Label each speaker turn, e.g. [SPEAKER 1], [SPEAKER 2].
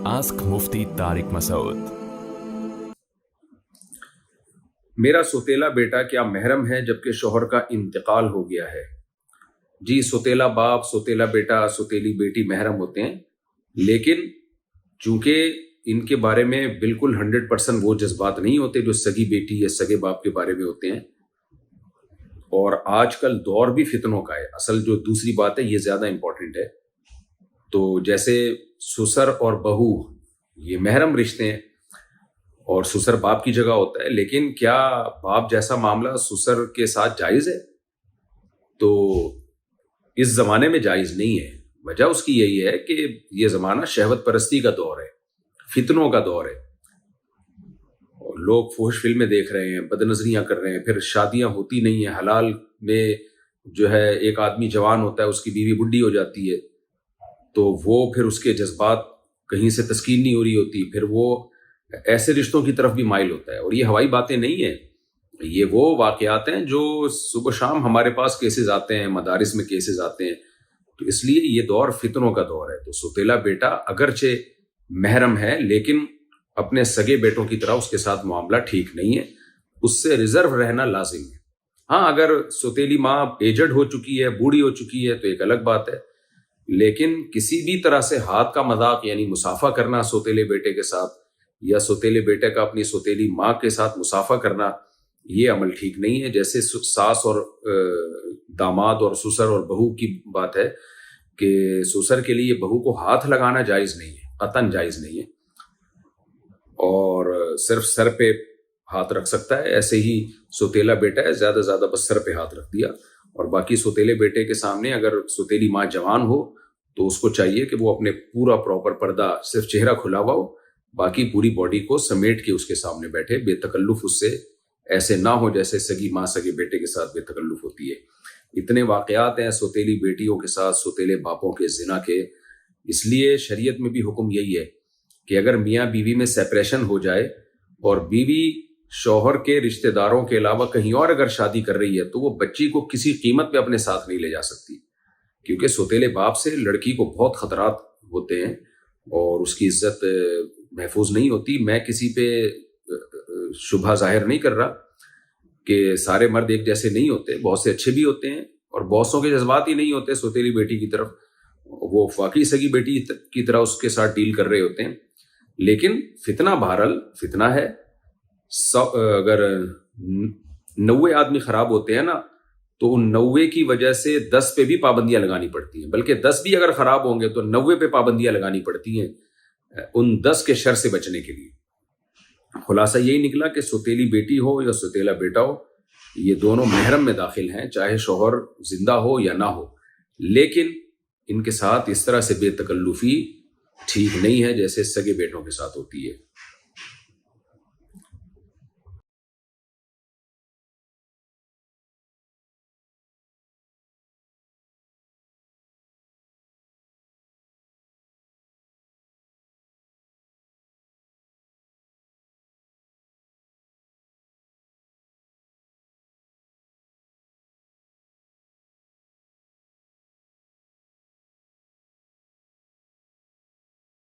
[SPEAKER 1] Ask Mufti Tariq Masood.
[SPEAKER 2] मेरा सोतेला बेटा क्या महरम है जबकि शोहर का इंतकाल हो गया है? जी, सोतेला बाप, सोतेला बेटा, सोतेली बेटी महरम होते हैं, लेकिन चूंकि इनके बारे में बिल्कुल 100% वो जज्बात नहीं होते जो सगी बेटी या सगे बाप के बारे में होते हैं। और आजकल दौर भी फितनों का है। असल जो दूसरी बात है ये ज़्यादा इम्पोर्टेंट है। तो जैसे ससुर और बहू ये महरम रिश्ते हैं और ससुर बाप की जगह होता है, लेकिन क्या बाप जैसा मामला ससुर के साथ जायज़ है? तो इस ज़माने में जायज़ नहीं है। वजह उसकी यही है कि ये ज़माना शहवत परस्ती का दौर है, फितनों का दौर है, और लोग फुहश फिल्में देख रहे हैं, बदनज़रियाँ कर रहे हैं, फिर शादियाँ होती नहीं हैं। हलाल में जो है एक आदमी जवान होता है, उसकी बीवी बुढ़ी हो जाती है, तो वो फिर उसके जज्बात कहीं से तस्कीन नहीं हो रही होती, फिर वो ऐसे रिश्तों की तरफ भी माइल होता है। और ये हवाई बातें नहीं है, ये वो वाक़यात हैं जो सुबह शाम हमारे पास केसेस आते हैं, मदारिस में केसेस आते हैं। तो इसलिए ये दौर फितनों का दौर है। तो सोतेला बेटा अगरचे महरम है, लेकिन अपने सगे बेटों की तरह उसके साथ मामला ठीक नहीं है, उससे रिजर्व रहना लाजिम है। हाँ, अगर सोतेली माँ एजड हो चुकी है, बूढ़ी हो चुकी है, तो एक अलग बात है, लेकिन किसी भी तरह से हाथ का मजाक यानी मुसाफा करना सोतेले बेटे के साथ, या सोतेले बेटे का अपनी सोतेली माँ के साथ मुसाफा करना, ये अमल ठीक नहीं है। जैसे सास और दामाद और ससुर और बहू की बात है कि ससुर के लिए बहू को हाथ लगाना जायज़ नहीं है, कतन जायज़ नहीं है, और सिर्फ सर पे हाथ रख सकता है। ऐसे ही सोतेला बेटा है, ज़्यादा ज़्यादा बस सर पे हाथ रख दिया। और बाकी सोतेले बेटे के सामने अगर सोतेली माँ जवान हो तो उसको चाहिए कि वो अपने पूरा प्रॉपर पर्दा, सिर्फ चेहरा खुला हुआ हो, बाकी पूरी बॉडी को समेट के उसके सामने बैठे, बेतकल्लुफ उससे ऐसे ना हो जैसे सगी माँ सगे बेटे के साथ बेतकल्लुफ होती है। इतने वाक़यात हैं सोतेली बेटियों के साथ, सोतेले बापों के ज़िना के। इसलिए शरीयत में भी हुक्म यही है कि अगर मियाँ बीवी में सेपरेशन हो जाए और बीवी शौहर के रिश्तेदारों के अलावा कहीं और अगर शादी कर रही है, तो वो बच्ची को किसी कीमत पे अपने साथ नहीं ले जा सकती, क्योंकि सोतेले बाप से लड़की को बहुत खतरात होते हैं और उसकी इज्जत महफूज नहीं होती। मैं किसी पे शुबहा जाहिर नहीं कर रहा कि सारे मर्द एक जैसे नहीं होते, बहुत से अच्छे भी होते हैं और बहुत सौ के जज्बात ही नहीं होते सोतेली बेटी की तरफ, वो वाकई सगी बेटी की तरह उसके साथ डील कर रहे होते हैं। लेकिन फितना बहरहाल फितना है। अगर 90 आदमी खराब होते हैं ना, तो उन 90 की वजह से 10 पे भी पाबंदियां लगानी पड़ती हैं, बल्कि 10 भी अगर खराब होंगे तो 90 पे पाबंदियां लगानी पड़ती हैं उन 10 के शर से बचने के लिए। खुलासा यही निकला कि सोतेली बेटी हो या सोतेला बेटा हो, ये दोनों महरम में दाखिल हैं, चाहे शौहर जिंदा हो या ना हो, लेकिन इनके साथ इस तरह से बेतकल्लुफी ठीक नहीं है जैसे सगे बेटों के साथ होती है।